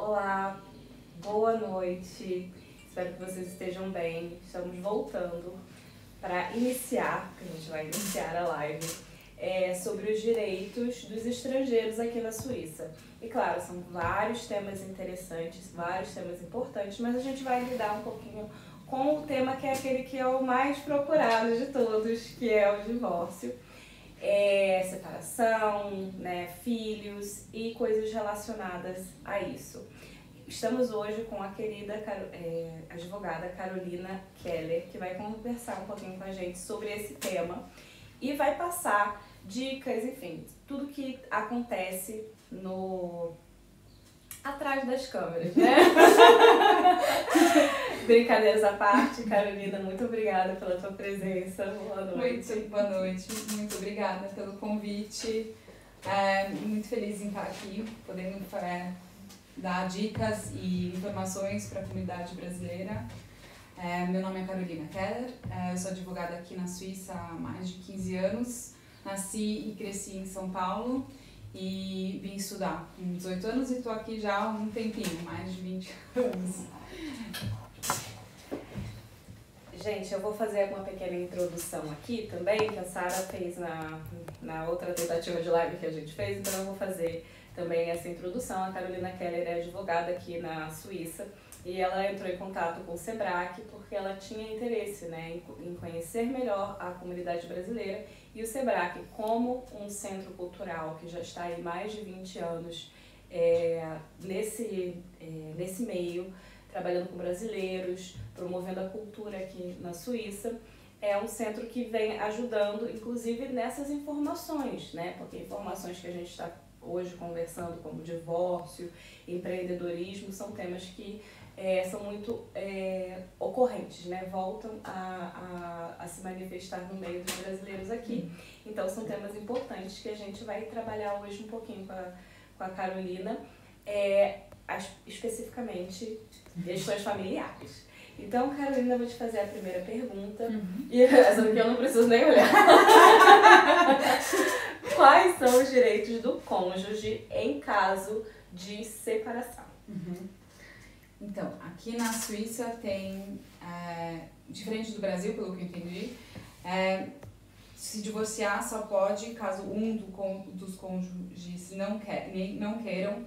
Olá, boa noite, espero que vocês estejam bem. Estamos voltando para iniciar, que a gente vai iniciar a live, sobre os direitos dos estrangeiros aqui na Suíça. E claro, são vários temas interessantes, vários temas importantes, mas a gente vai lidar um pouquinho com o tema que é aquele que é o mais procurado de todos, que é o divórcio. Separação, né, filhos e coisas relacionadas a isso. Estamos hoje com a querida advogada Carolina Keller, que vai conversar um pouquinho com a gente sobre esse tema e vai passar dicas, enfim, tudo que acontece atrás das câmeras, né? Brincadeiras à parte, Carolina, muito obrigada pela tua presença. Boa noite. Muito boa noite, muito obrigada pelo convite. Muito feliz em estar aqui, podendo dar dicas e informações para a comunidade brasileira. Meu nome é Carolina Keller, eu sou advogada aqui na Suíça há mais de 15 anos. Nasci e cresci em São Paulo e vim estudar com 18 anos e estou aqui já há um tempinho, mais de 20 anos. Gente, eu vou fazer uma pequena introdução aqui também, que a Sara fez na outra tentativa de live que a gente fez, então eu vou fazer também essa introdução. A Carolina Keller é advogada aqui na Suíça e ela entrou em contato com o SEBRAC porque ela tinha interesse, né, em conhecer melhor a comunidade brasileira, e o SEBRAC, como um centro cultural que já está aí mais de 20 anos nesse meio, trabalhando com brasileiros, promovendo a cultura aqui na Suíça, é um centro que vem ajudando, inclusive, nessas informações, né? Porque informações que a gente está hoje conversando, como divórcio, empreendedorismo, são temas que são muito ocorrentes, né? Voltam a se manifestar no meio dos brasileiros aqui. Então, são temas importantes que a gente vai trabalhar hoje um pouquinho com a Carolina, especificamente questões familiares. Então, Carolina, eu vou te fazer a primeira pergunta. E essa aqui eu não preciso nem olhar. Quais são os direitos do cônjuge em caso de separação? Então, aqui na Suíça tem, diferente do Brasil, pelo que eu entendi, se divorciar só pode caso um dos cônjuges não queiram,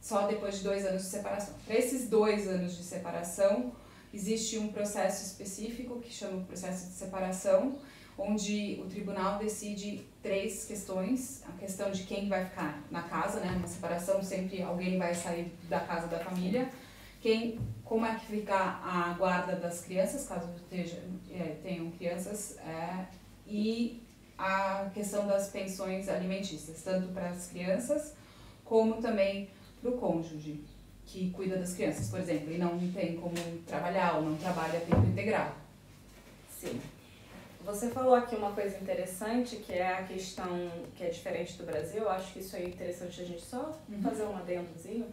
só depois de 2 anos de separação. Para esses 2 anos de separação, existe um processo específico que chama o processo de separação, onde o tribunal decide 3 questões. A questão de quem vai ficar na casa, né? Uma separação, sempre alguém vai sair da casa da família. Como é que fica a guarda das crianças, caso tenham crianças, e a questão das pensões alimentícias, tanto para as crianças como também para o cônjuge que cuida das crianças, por exemplo, e não tem como trabalhar ou não trabalha a tempo integral. Sim. Você falou aqui uma coisa interessante, que é a questão que é diferente do Brasil. Eu acho que isso é interessante a gente só fazer um adendozinho.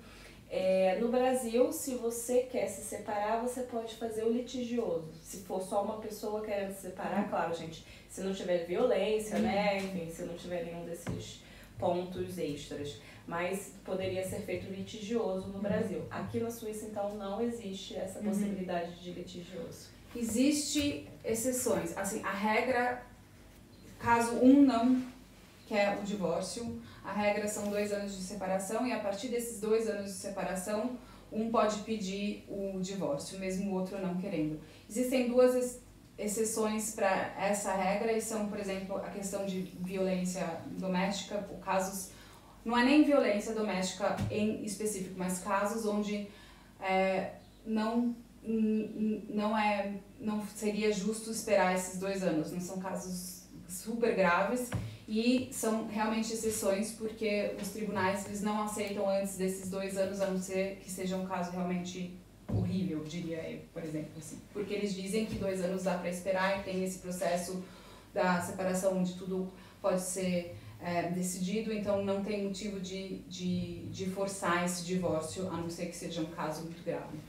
No Brasil, se você quer se separar, você pode fazer o litigioso. Se for só uma pessoa querendo se separar, claro, gente, se não tiver violência, né, enfim, se não tiver nenhum desses pontos extras. Mas poderia ser feito litigioso no Brasil. Aqui na Suíça, então, não existe essa possibilidade de litigioso. Existe exceções. Assim, a regra, caso um não quer o divórcio, a regra são 2 anos de separação, e a partir desses 2 anos de separação, um pode pedir o divórcio, mesmo o outro não querendo. Existem 2 exceções para essa regra, e são, por exemplo, a questão de violência doméstica, casos. Não é nem violência doméstica em específico, mas casos onde não seria justo esperar esses 2 anos. Não são casos super graves e são realmente exceções, porque os tribunais eles não aceitam antes desses 2 anos, a não ser que seja um caso realmente horrível, diria eu, por exemplo. Assim. Porque eles dizem que 2 anos dá para esperar e tem esse processo da separação onde tudo pode ser decidido, então não tem motivo de forçar esse divórcio, a não ser que seja um caso muito grave.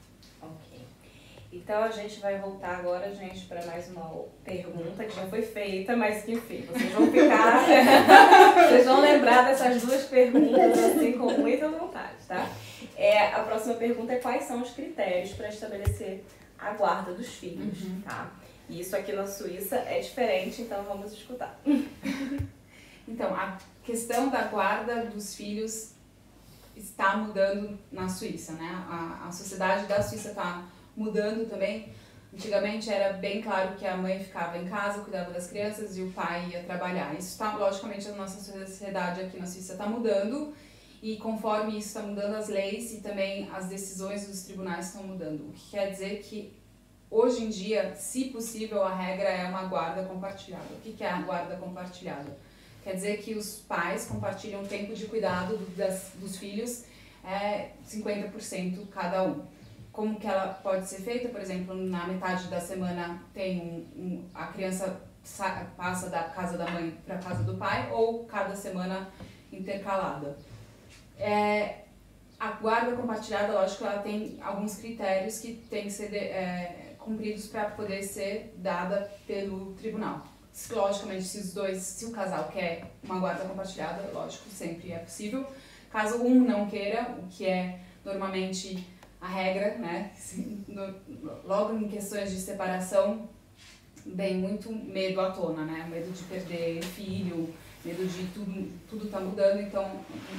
Ok. Então a gente vai voltar agora, gente, para mais uma pergunta que já foi feita, mas que enfim, vocês vão ficar, vocês vão lembrar dessas duas perguntas assim com muita vontade, tá? A próxima pergunta é quais são os critérios para estabelecer a guarda dos filhos, tá? E isso aqui na Suíça é diferente, então vamos escutar. Então, a questão da guarda dos filhos está mudando na Suíça, né? A sociedade da Suíça está mudando também. Antigamente era bem claro que a mãe ficava em casa, cuidava das crianças e o pai ia trabalhar. Isso está, logicamente, a nossa sociedade aqui na Suíça está mudando e conforme isso está mudando as leis e também as decisões dos tribunais estão mudando. O que quer dizer que hoje em dia, se possível, a regra é uma guarda compartilhada. O que é a guarda compartilhada? Quer dizer que os pais compartilham o tempo de cuidado dos filhos, 50% cada um. Como que ela pode ser feita? Por exemplo, na metade da semana tem a criança passa da casa da mãe para a casa do pai ou cada semana intercalada. A guarda compartilhada, lógico, ela tem alguns critérios que têm que ser cumpridos para poder ser dada pelo tribunal. Logicamente, se o casal quer uma guarda compartilhada, lógico, sempre é possível. Caso um não queira, o que é normalmente a regra, né? Logo em questões de separação, vem muito medo à tona, né? Medo de perder filho, medo de tudo tá mudando, então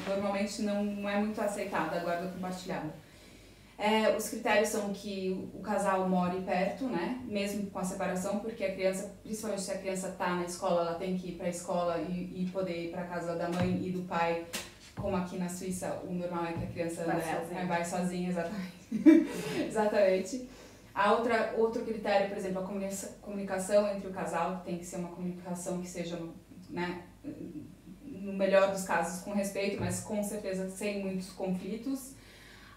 normalmente não é muito aceitada a guarda compartilhada. Os critérios são que o casal more perto, né? Mesmo com a separação, porque a criança, principalmente se a criança está na escola, ela tem que ir para a escola e poder ir para a casa da mãe e do pai. Como aqui na Suíça, o normal é que a criança vai sozinha, exatamente. Exatamente. Outro critério, por exemplo, a comunicação entre o casal, tem que ser uma comunicação que seja, né, no melhor dos casos, com respeito, mas com certeza sem muitos conflitos.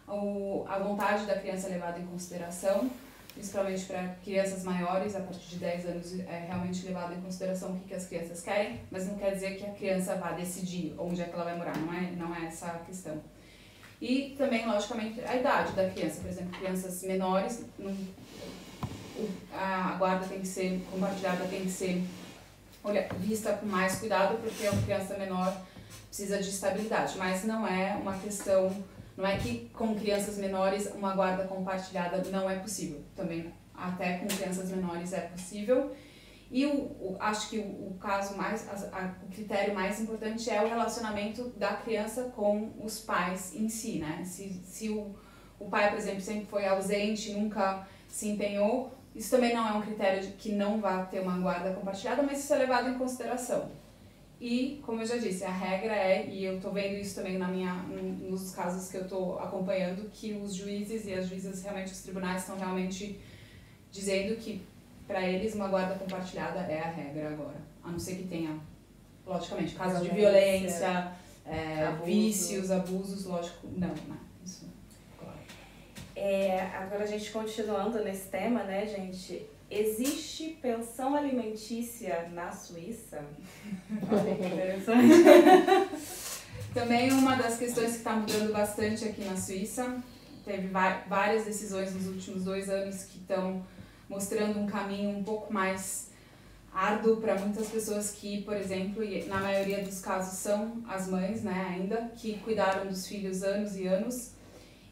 A vontade da criança é levada em consideração, principalmente para crianças maiores, a partir de 10 anos é realmente levado em consideração o que as crianças querem, mas não quer dizer que a criança vá decidir onde é que ela vai morar, não é essa a questão. E também, logicamente, a idade da criança, por exemplo, crianças menores, a guarda tem que ser compartilhada, tem que ser vista com mais cuidado, porque uma criança menor precisa de estabilidade, mas não é uma questão. Não é que com crianças menores uma guarda compartilhada não é possível. Também até com crianças menores é possível. E acho que o critério mais importante é o relacionamento da criança com os pais em si, né? Se o pai, por exemplo, sempre foi ausente, nunca se empenhou, isso também não é um critério de que não vá ter uma guarda compartilhada, mas isso é levado em consideração. E, como eu já disse, a regra e eu estou vendo isso também nos casos que eu estou acompanhando, que os juízes e as juízas, realmente os tribunais, estão realmente dizendo que, para eles, uma guarda compartilhada é a regra agora. A não ser que tenha, logicamente, casos de violência, vícios, abusos, lógico, não, né? Isso, claro. Agora a gente continuando nesse tema, né, gente? Existe pensão alimentícia na Suíça? Olha que interessante. Também uma das questões que está mudando bastante aqui na Suíça. Teve várias decisões nos últimos 2 anos que estão mostrando um caminho um pouco mais árduo para muitas pessoas que, por exemplo, e na maioria dos casos são as mães, né, ainda, que cuidaram dos filhos anos e anos,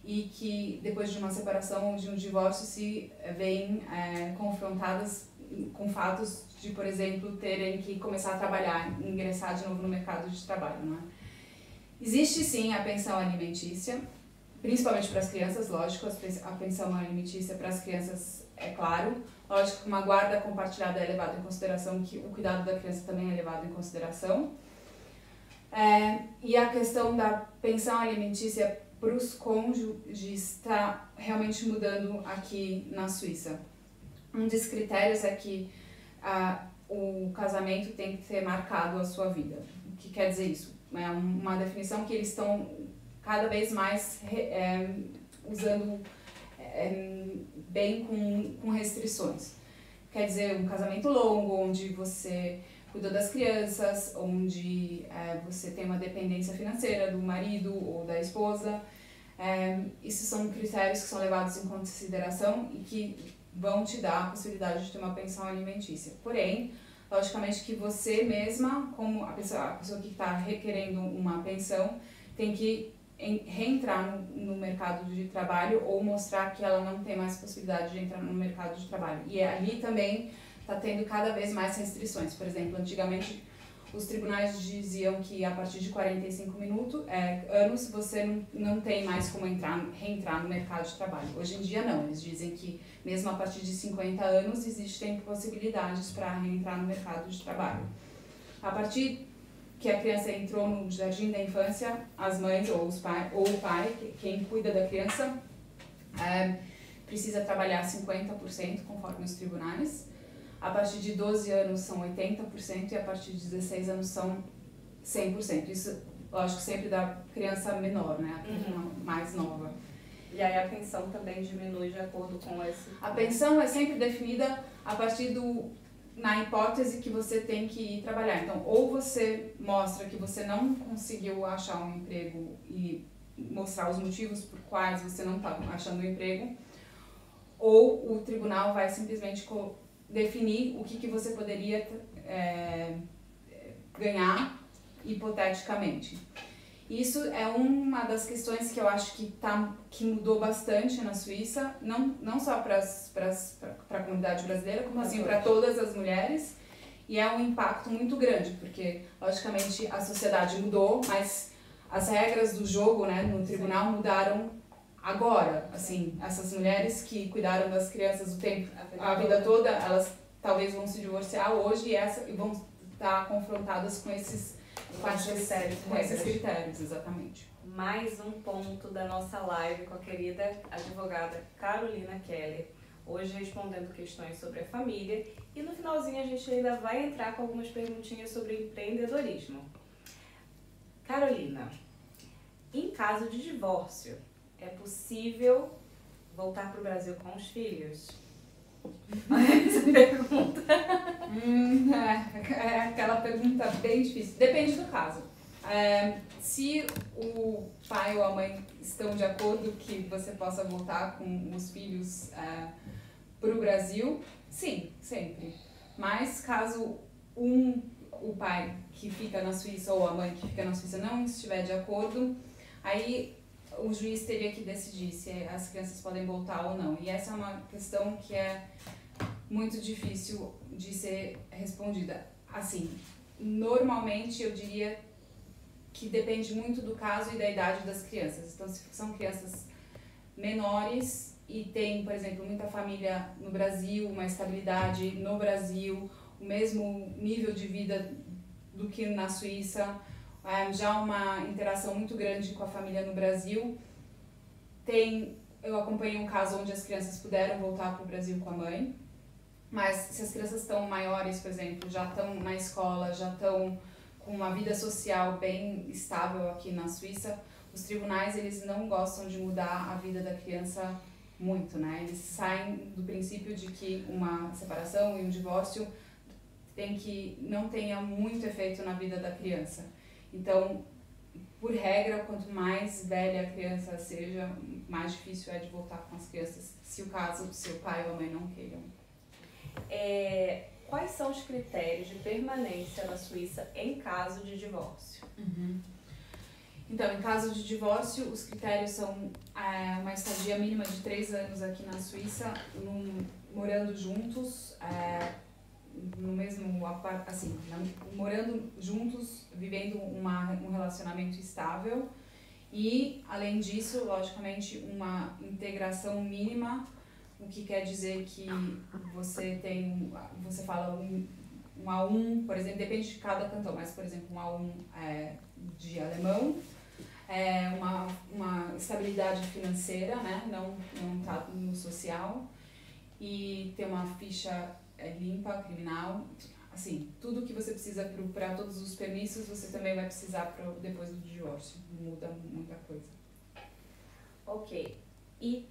e que depois de uma separação ou de um divórcio se veem confrontadas com fatos de, por exemplo, terem que começar a trabalhar, ingressar de novo no mercado de trabalho, não é? Existe sim a pensão alimentícia, principalmente para as crianças, lógico, a pensão alimentícia para as crianças é claro, lógico que uma guarda compartilhada é levada em consideração, que o cuidado da criança também é levado em consideração. E a questão da pensão alimentícia para os cônjuges está realmente mudando aqui na Suíça. Um dos critérios é que o casamento tem que ter marcado a sua vida. O que quer dizer isso? É uma definição que eles estão cada vez mais usando bem com restrições. Quer dizer, um casamento longo, onde você cuida das crianças, onde você tem uma dependência financeira do marido ou da esposa. Esses são critérios que são levados em consideração e que vão te dar a possibilidade de ter uma pensão alimentícia. Porém, logicamente que você mesma, como a pessoa que está requerendo uma pensão, tem que reentrar no mercado de trabalho ou mostrar que ela não tem mais possibilidade de entrar no mercado de trabalho. E ali também está tendo cada vez mais restrições. Por exemplo, antigamente os tribunais diziam que a partir de 45 anos você não tem mais como reentrar no mercado de trabalho. Hoje em dia não, eles dizem que mesmo a partir de 50 anos existem possibilidades para reentrar no mercado de trabalho. A partir que a criança entrou no jardim da infância, as mães ou o pai, quem cuida da criança, precisa trabalhar 50% conforme os tribunais. A partir de 12 anos são 80% e a partir de 16 anos são 100%. Isso, lógico, sempre da criança menor, né? A mais nova. E aí a pensão também diminui de acordo com esse... A pensão é sempre definida a partir na hipótese que você tem que ir trabalhar. Então, ou você mostra que você não conseguiu achar um emprego e mostrar os motivos por quais você não está achando um emprego, ou o tribunal vai simplesmente definir o que você poderia ganhar hipoteticamente. Isso é uma das questões que eu acho que mudou bastante na Suíça, não só para a comunidade brasileira, como assim para todas as mulheres, e é um impacto muito grande, porque logicamente a sociedade mudou, mas as regras do jogo, né, no tribunal mudaram agora. Assim, essas mulheres que cuidaram das crianças a vida toda, elas talvez vão se divorciar hoje e vão estar confrontadas com esses critérios, exatamente. Mais um ponto da nossa live com a querida advogada Carolina Keller, hoje respondendo questões sobre a família, e no finalzinho a gente ainda vai entrar com algumas perguntinhas sobre empreendedorismo. Carolina, em caso de divórcio, é possível voltar para o Brasil com os filhos? Essa pergunta. É aquela pergunta bem difícil. Depende do caso. Se o pai ou a mãe estão de acordo que você possa voltar com os filhos para o Brasil, sim, sempre. Mas caso o pai que fica na Suíça ou a mãe que fica na Suíça não estiver de acordo, aí o juiz teria que decidir se as crianças podem voltar ou não. E essa é uma questão que é muito difícil de ser respondida. Assim, normalmente eu diria que depende muito do caso e da idade das crianças. Então, se são crianças menores e tem, por exemplo, muita família no Brasil, uma estabilidade no Brasil, o mesmo nível de vida do que na Suíça, já uma interação muito grande com a família no Brasil. Eu acompanhei um caso onde as crianças puderam voltar para o Brasil com a mãe, mas se as crianças estão maiores, por exemplo, já estão na escola, já estão com uma vida social bem estável aqui na Suíça, os tribunais eles não gostam de mudar a vida da criança muito, né? Eles saem do princípio de que uma separação e um divórcio não tenha muito efeito na vida da criança. Então, por regra, quanto mais velha a criança seja, mais difícil é de voltar com as crianças, se o caso do seu pai ou a mãe não queiram. Quais são os critérios de permanência na Suíça em caso de divórcio? Então, em caso de divórcio, os critérios são uma estadia mínima de 3 anos aqui na Suíça, morando juntos, no mesmo assim, morando juntos, vivendo um relacionamento estável e, além disso, logicamente, uma integração mínima, o que quer dizer que você fala um A1, por exemplo, depende de cada cantão, mas, por exemplo, um A1 de alemão, uma estabilidade financeira, né, não tá no social, e ter uma ficha limpa, criminal, assim, tudo que você precisa para todos os permissos, você também vai precisar depois do divórcio, muda muita coisa. Ok, e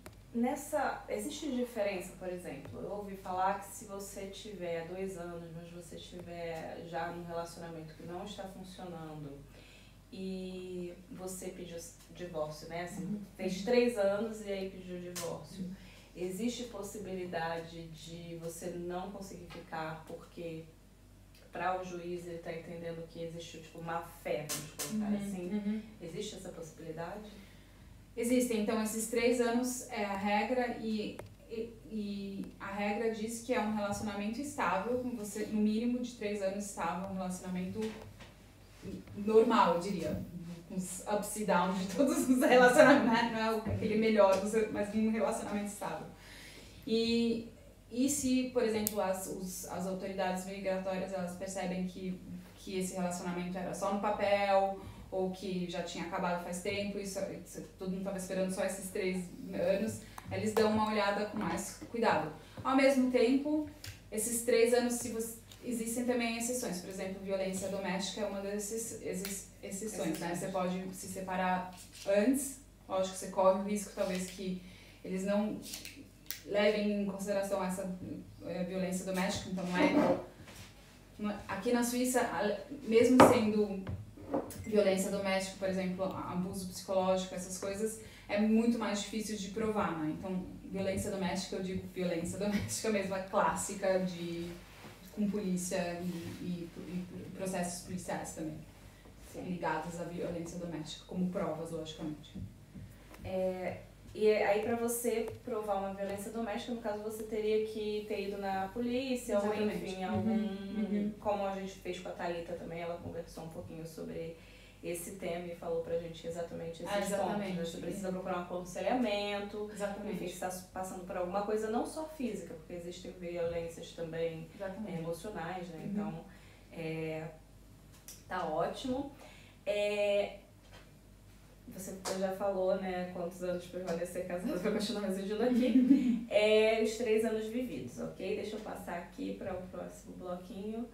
existe diferença, por exemplo, eu ouvi falar que se você tiver 2 anos, mas você estiver já num relacionamento que não está funcionando e você pediu divórcio, né, assim, fez 3 anos e aí pediu divórcio, existe possibilidade de você não conseguir ficar porque para o juiz ele está entendendo que existe tipo má fé, vamos colocar assim? Existe essa possibilidade? Existem, então esses 3 anos é a regra e a regra diz que é um relacionamento estável, com você no mínimo de 3 anos estável, um relacionamento normal, eu diria, com os ups e downs de todos os relacionamentos, né? Não é aquele melhor, mas um relacionamento estável. E se, por exemplo, as autoridades migratórias elas percebem que esse relacionamento era só no papel, ou que já tinha acabado faz tempo, todo mundo estava esperando só esses 3 anos, eles dão uma olhada com mais cuidado. Ao mesmo tempo, esses 3 anos, existem também exceções. Por exemplo, violência doméstica é uma dessas exceções, né? Você pode se separar antes, lógico que você corre o risco, talvez, que eles não levem em consideração essa violência doméstica, então não é... Aqui na Suíça, mesmo sendo violência doméstica, por exemplo, abuso psicológico, essas coisas, é muito mais difícil de provar, né? Então, violência doméstica, eu digo violência doméstica mesmo, a clássica com polícia e processos policiais também, ligados à violência doméstica, como provas, logicamente. E aí, para você provar uma violência doméstica, no caso, você teria que ter ido na polícia, exatamente, ou enfim, como a gente fez com a Thalita também, ela conversou um pouquinho sobre esse tema e falou pra gente exatamente esses pontos. Você precisa procurar um aconselhamento, enfim, se está passando por alguma coisa, não só física, porque existem violências também emocionais, né? Então, tá ótimo. Você já falou, né, quantos anos permanecer casado para continuar residindo aqui. Os 3 anos vividos, ok? Deixa eu passar aqui para o próximo bloquinho.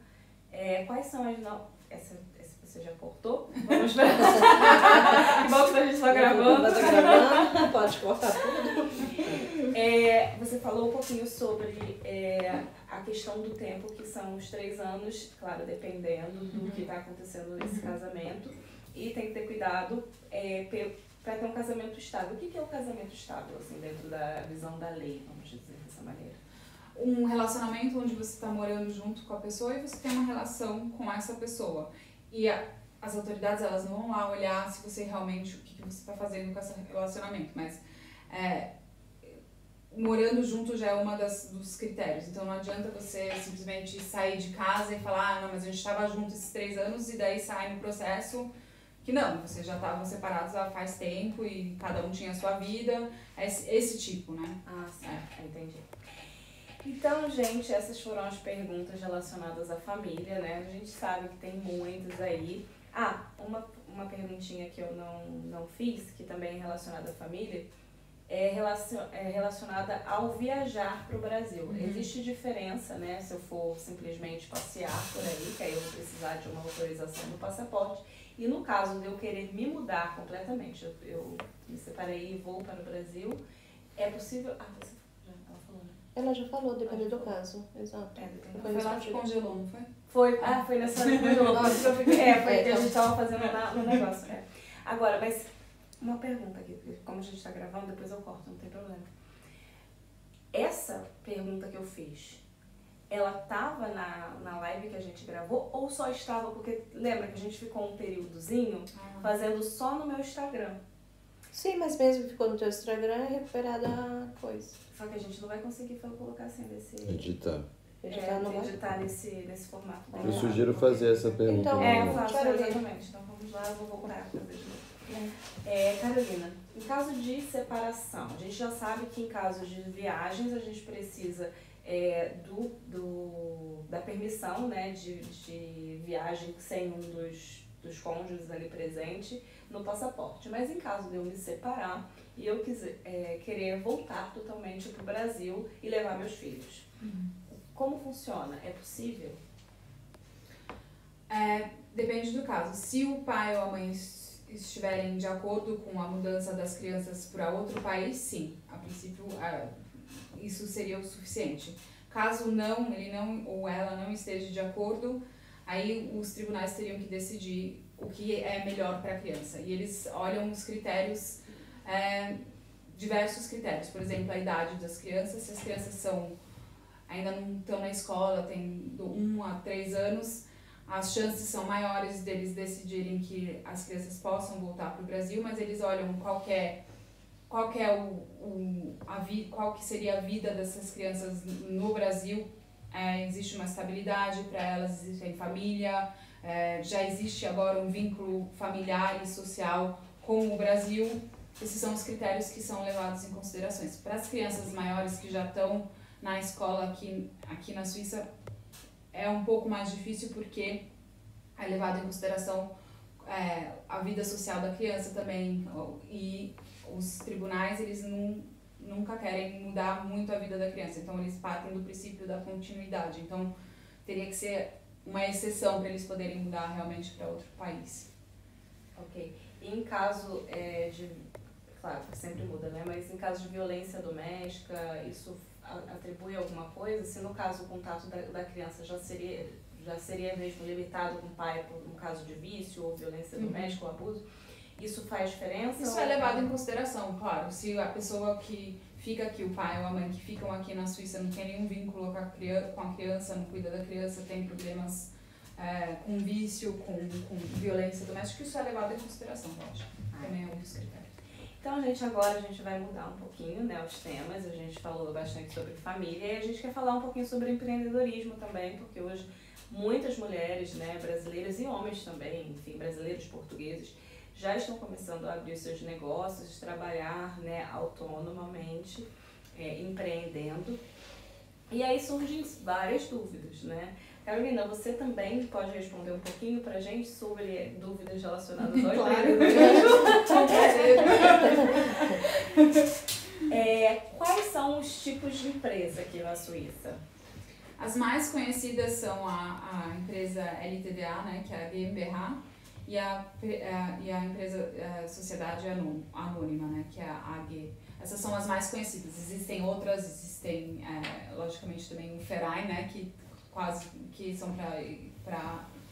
Quais são as... Essa você já cortou? Vamos ver. Que bom que a gente está gravando. Pode cortar tudo. Você falou um pouquinho sobre a questão do tempo, que são os 3 anos, claro, dependendo do que está acontecendo nesse casamento. E tem que ter cuidado para ter um casamento estável. O que é o casamento estável, assim, dentro da visão da lei, vamos dizer dessa maneira? Um relacionamento onde você está morando junto com a pessoa e você tem uma relação com essa pessoa. E as autoridades, elas não vão lá olhar se você realmente, o que você está fazendo com esse relacionamento, mas morando junto já é uma dos critérios. Então não adianta você simplesmente sair de casa e falar, não, mas a gente estava junto esses 3 anos e daí sai no processo que não, vocês já estavam separados há faz tempo e cada um tinha a sua vida, esse tipo, né? Ah, sim, entendi. Então, gente, essas foram as perguntas relacionadas à família, né? A gente sabe que tem muitas aí. Uma perguntinha que eu não fiz, que também é relacionada à família, é relacionada ao viajar para o Brasil. Existe diferença, né? Se eu for simplesmente passear por aí, que aí eu vou precisar de uma autorização do passaporte. E no caso de eu querer me mudar completamente, eu me separei e vou para o Brasil, é possível... ela falou, né? Ela já falou, depende do caso, exato. Foi lá que congelou, não foi? Foi nessa hora que congelou. Foi que a gente estava fazendo no negócio. Agora, mas uma pergunta aqui, como a gente está gravando, depois eu corto, não tem problema. Essa pergunta que eu fiz, ela estava na live que a gente gravou ou só estava, porque lembra que a gente ficou um períodozinho fazendo só no meu Instagram? Sim, mas mesmo que ficou no teu Instagram é recuperada a coisa. Só que a gente não vai conseguir colocar assim nesse... Editar nesse formato. Eu sugiro fazer essa pergunta. Então, eu faço, exatamente. Então vamos lá, eu vou voltar para fazer de novo. Carolina, em caso de separação, a gente já sabe que em caso de viagens a gente precisa da permissão, né, de viagem sem um dos cônjuges ali presente no passaporte. Mas em caso de eu me separar e eu querer voltar totalmente para o Brasil e levar meus filhos, como funciona? É possível? Depende do caso. Se o pai ou a mãe estiverem de acordo com a mudança das crianças para outro país, sim. A princípio, isso seria o suficiente. Caso não, ele não ou ela não esteja de acordo, aí os tribunais teriam que decidir o que é melhor para a criança. E eles olham os critérios diversos critérios. Por exemplo, a idade das crianças. Se as crianças ainda não estão na escola, tem 1 a 3 anos, as chances são maiores deles decidirem que as crianças possam voltar para o Brasil, mas eles olham qual que seria a vida dessas crianças no Brasil. Existe uma estabilidade para elas, existem família, já existe agora um vínculo familiar e social com o Brasil. Esses são os critérios que são levados em considerações. Para as crianças maiores que já estão na escola aqui na Suíça, é um pouco mais difícil porque é levado em consideração a vida social da criança também, e os tribunais eles nunca querem mudar muito a vida da criança, então eles partem do princípio da continuidade, então teria que ser uma exceção para eles poderem mudar realmente para outro país. Ok. E em caso claro, sempre muda, né? Mas em caso de violência doméstica, isso atribui alguma coisa? Se no caso o contato da criança já seria mesmo limitado com o pai por um caso de vício ou violência doméstica ou abuso, isso faz diferença? Isso é levado em consideração, claro. Se a pessoa que fica aqui, o pai ou a mãe que ficam aqui na Suíça não tem nenhum vínculo com a criança, não cuida da criança, tem problemas com vício, com violência doméstica, isso é levado em consideração, lógico. Também é um dos critérios. Então, gente, agora a gente vai mudar um pouquinho, né, os temas. A gente falou bastante sobre família e a gente quer falar um pouquinho sobre empreendedorismo também, porque hoje muitas mulheres, né, brasileiras e homens também, enfim, brasileiros, portugueses, já estão começando a abrir seus negócios, trabalhar, né, autonomamente, empreendendo. E aí surgem várias dúvidas, né? Carolina, você também pode responder um pouquinho pra gente sobre dúvidas relacionadas ao empreendedorismo? Quais são os tipos de empresa aqui na Suíça? As mais conhecidas são a empresa LTDA, né, que é a GmbH, e a empresa Sociedade Anônima, né, que é a AG. Essas são as mais conhecidas. Existem outras, logicamente também o Verein, né, que são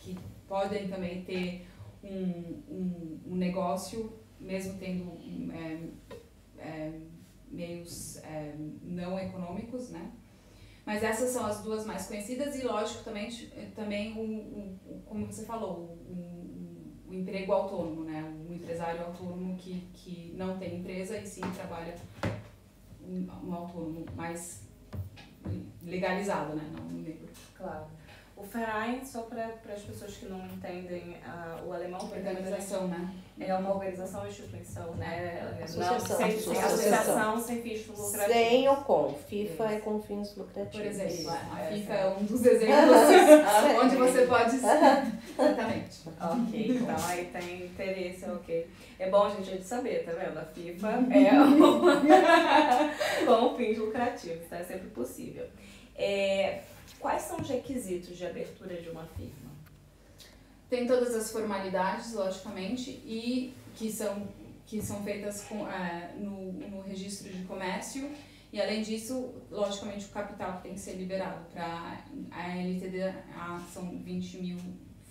que podem também ter um negócio, mesmo tendo meios não econômicos, né? Mas essas são as duas mais conhecidas e, lógico, também como você falou, o emprego autônomo, né? Um empresário autônomo que não tem empresa e sim trabalha um autônomo mais legalizado, né? Não um negro. Claro. O Verein, só para as pessoas que não entendem o alemão, organização, né? É uma organização ou instituição, né? Associação sem fins lucrativos. Sem ou com. FIFA é com fins lucrativos. Por exemplo, a FIFA é um dos exemplos onde você pode... Exatamente. Ok, então aí tem interesse, ok. É bom a gente saber, tá vendo? A FIFA com fins lucrativos, tá? É sempre possível. Quais são os requisitos de abertura de uma firma? Tem todas as formalidades, logicamente, e que são feitas no registro de comércio. E, além disso, logicamente, o capital tem que ser liberado. Para a LTDA são 20 mil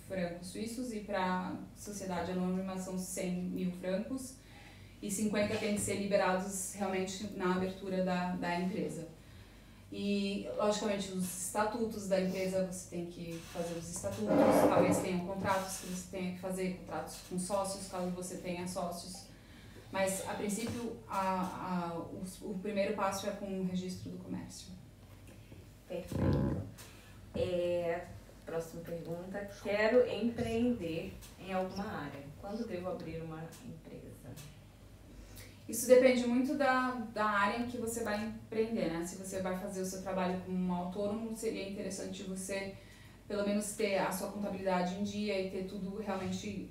francos suíços e para a Sociedade Anônima são 100 mil francos. E 50 tem que ser liberados realmente na abertura da empresa. E, logicamente, os estatutos da empresa, você tem que fazer os estatutos, talvez tenham contratos que você tenha que fazer, contratos com sócios, caso você tenha sócios. Mas, a princípio, o primeiro passo é com o registro do comércio. Perfeito. Próxima pergunta. Quero empreender em alguma área. Quando devo abrir uma empresa? Isso depende muito da área em que você vai empreender, né? Se você vai fazer o seu trabalho como um autônomo, seria interessante você, pelo menos, ter a sua contabilidade em dia e ter tudo realmente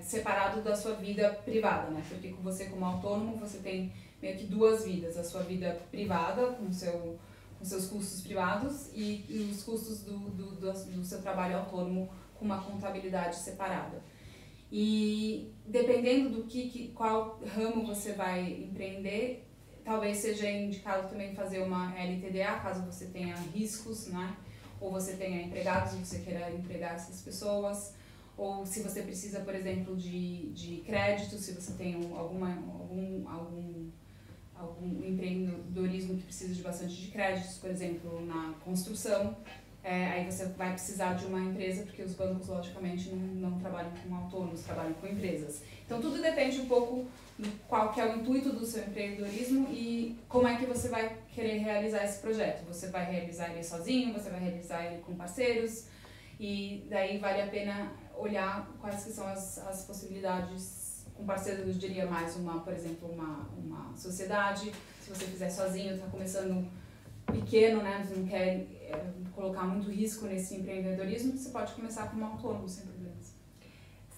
separado da sua vida privada, né? Porque você, como autônomo, você tem meio que duas vidas. A sua vida privada, com seus custos privados, e os custos do seu trabalho autônomo com uma contabilidade separada. E dependendo qual ramo você vai empreender, talvez seja indicado também fazer uma LTDA, caso você tenha riscos, né? Ou você tenha empregados e você queira empregar essas pessoas, ou se você precisa, por exemplo, de crédito, se você tem algum empreendedorismo que precisa de bastante de créditos, por exemplo, na construção, aí você vai precisar de uma empresa, porque os bancos, logicamente, não trabalham com autônomos, trabalham com empresas. Então, tudo depende um pouco de qual que é o intuito do seu empreendedorismo e como é que você vai querer realizar esse projeto. Você vai realizar ele sozinho, você vai realizar ele com parceiros, e daí vale a pena olhar quais que são as possibilidades. Com parceiros, eu diria mais por exemplo, uma sociedade. Se você fizer sozinho, está começando pequeno, né? Você não quer colocar muito risco nesse empreendedorismo, você pode começar como autônomo, sem problemas.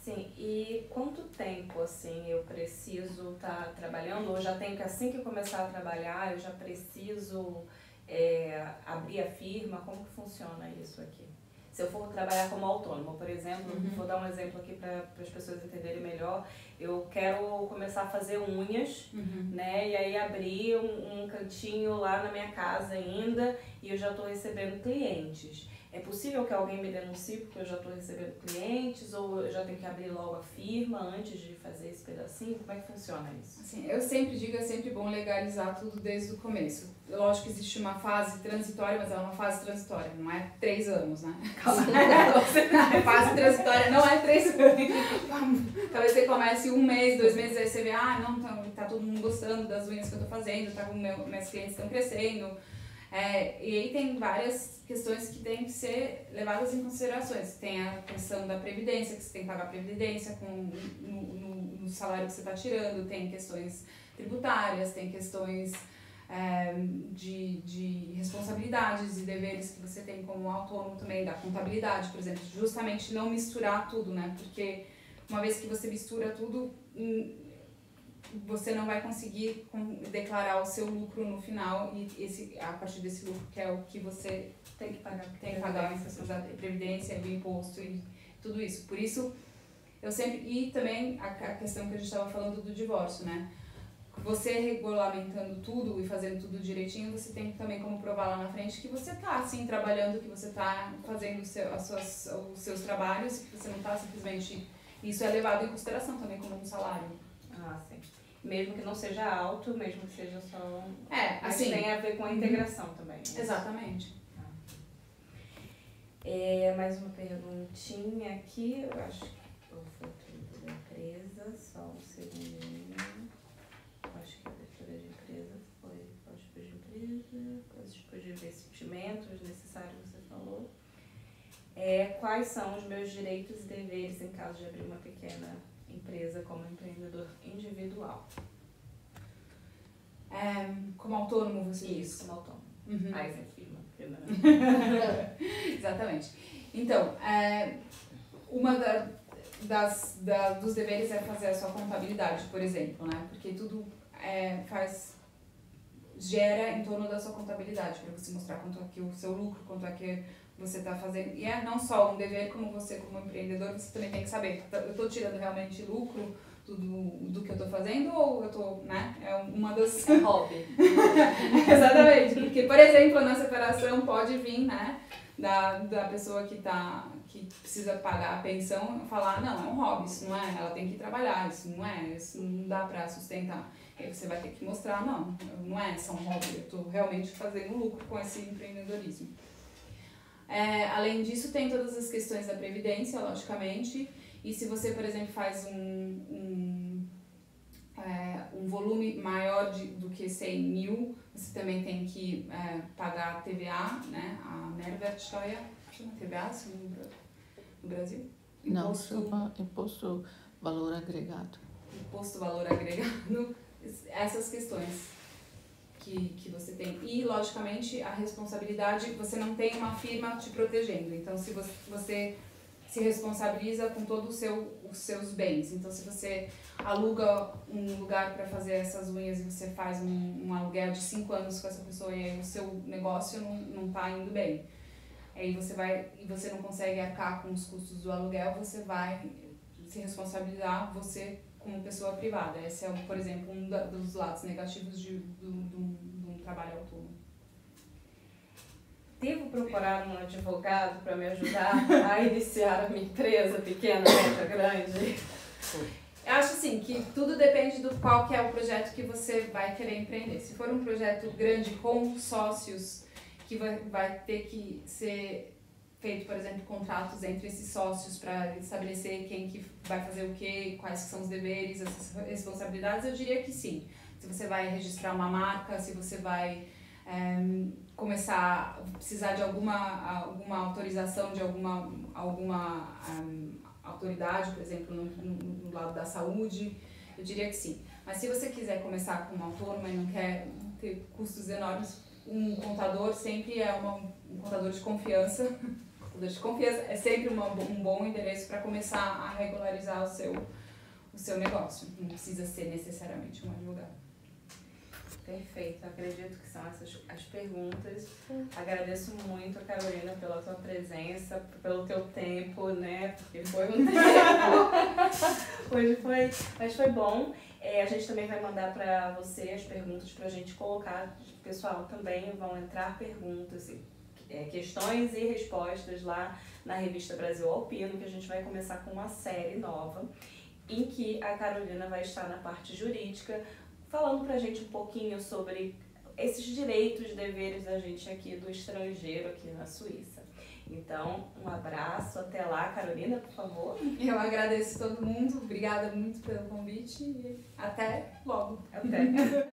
Sim, e quanto tempo, assim, eu preciso estar trabalhando, ou já tenho que, assim que eu começar a trabalhar, eu já preciso abrir a firma? Como que funciona isso aqui? Se eu for trabalhar como autônomo, por exemplo, vou dar um exemplo aqui para as pessoas entenderem melhor. Eu quero começar a fazer unhas, né? E aí abrir um cantinho lá na minha casa ainda, e eu já estou recebendo clientes. É possível que alguém me denuncie porque eu já estou recebendo clientes, ou eu já tenho que abrir logo a firma antes de fazer esse pedacinho? Como é que funciona isso? Assim, eu sempre digo, é sempre bom legalizar tudo desde o começo. Lógico que existe uma fase transitória, mas ela é uma fase transitória, não é 3 anos, né? A fase transitória não é 3 anos. Talvez você comece 1 mês, 2 meses, aí você vê, não, tá todo mundo gostando das unhas que eu tô fazendo, meus clientes estão crescendo. E aí tem várias questões que têm que ser levadas em considerações. Tem a questão da previdência, que você tem que pagar a previdência no salário que você está tirando, tem questões tributárias, tem questões de responsabilidades e deveres que você tem como autônomo também, da contabilidade, por exemplo, justamente não misturar tudo, né? Porque uma vez que você mistura tudo, você não vai conseguir declarar o seu lucro no final, e a partir desse lucro, que é o que você tem que pagar a previdência, o imposto e tudo isso. Por isso, eu sempre... E também a questão que a gente estava falando do divórcio, né? Você regulamentando tudo e fazendo tudo direitinho, você tem também como provar lá na frente que você está, assim, trabalhando, que você está fazendo os seus trabalhos, que você não está simplesmente... Isso é levado em consideração também como um salário. Sim. Mesmo que não seja alto, mesmo que seja só... Mas assim, tem a ver com a integração também. Né? Exatamente. Mais uma perguntinha aqui, eu acho que foi tudo da empresa, só um segundinho. Acho que a abertura de empresa foi quais tipos de empresa, quais tipos de investimentos necessários você falou. Quais são os meus direitos e deveres em caso de abrir uma pequena empresa como empreendedor individual? Como autônomo, você diz? Isso, como autônomo. Sem firma. Exatamente. Então, uma dos deveres é fazer a sua contabilidade, por exemplo, né? Porque tudo gera em torno da sua contabilidade, para você mostrar quanto é que o seu lucro, quanto é que você está fazendo. E não só um dever, como você, como empreendedor, você também tem que saber, eu estou tirando realmente lucro do que eu estou fazendo, ou eu estou, né? É uma das... hobby. Exatamente, porque, por exemplo, na separação pode vir, né, da pessoa que precisa pagar a pensão, falar, não, é um hobby, isso não é, ela tem que trabalhar, isso não dá para sustentar. Aí você vai ter que mostrar, não é só um hobby, eu estou realmente fazendo lucro com esse empreendedorismo. Além disso, tem todas as questões da previdência, logicamente, e se você, por exemplo, faz um volume maior do que 100 mil, você também tem que pagar a TVA, né? A Mehrwertsteuer, chama TVA no Brasil? Não, chama Imposto Valor Agregado. Imposto Valor Agregado, essas questões que você tem. E, logicamente, a responsabilidade, você não tem uma firma te protegendo. Então, se você se responsabiliza com todos os seus bens. Então, se você aluga um lugar para fazer essas unhas e você faz um aluguel de 5 anos com essa pessoa e aí o seu negócio não está indo bem, aí você não consegue arcar com os custos do aluguel, você vai se responsabilizar você como pessoa privada. Esse é, por exemplo, um dos lados negativos de um trabalho autônomo. devo procurar um advogado para me ajudar a iniciar a minha empresa pequena, média, grande? Eu acho assim que tudo depende do qual que é o projeto que você vai querer empreender. Se for um projeto grande com sócios, que vai ter que ser feito, por exemplo, contratos entre esses sócios para estabelecer quem que vai fazer o quê, quais que são os deveres, as responsabilidades, eu diria que sim. Se você vai registrar uma marca, se você vai começar a precisar de alguma autorização de alguma autoridade, por exemplo, no lado da saúde, eu diria que sim. Mas se você quiser começar como autônomo e não quer ter custos enormes, um contador sempre é um contador de confiança. Um contador de confiança é sempre um bom endereço para começar a regularizar o seu negócio. Não precisa ser necessariamente um advogado. Perfeito, acredito que são essas as perguntas. Agradeço muito, Carolina, pela tua presença, pelo teu tempo, né? Porque foi um tempo. Hoje foi, mas foi bom. A gente também vai mandar para você as perguntas para a gente colocar. Pessoal, também vão entrar perguntas, questões e respostas lá na revista Brasil Alpino, que a gente vai começar com uma série nova, em que a Carolina vai estar na parte jurídica, falando pra gente um pouquinho sobre esses direitos e deveres da gente aqui do estrangeiro, aqui na Suíça. Então, um abraço, até lá. Carolina, por favor. Eu agradeço todo mundo, obrigada muito pelo convite e até logo. Até.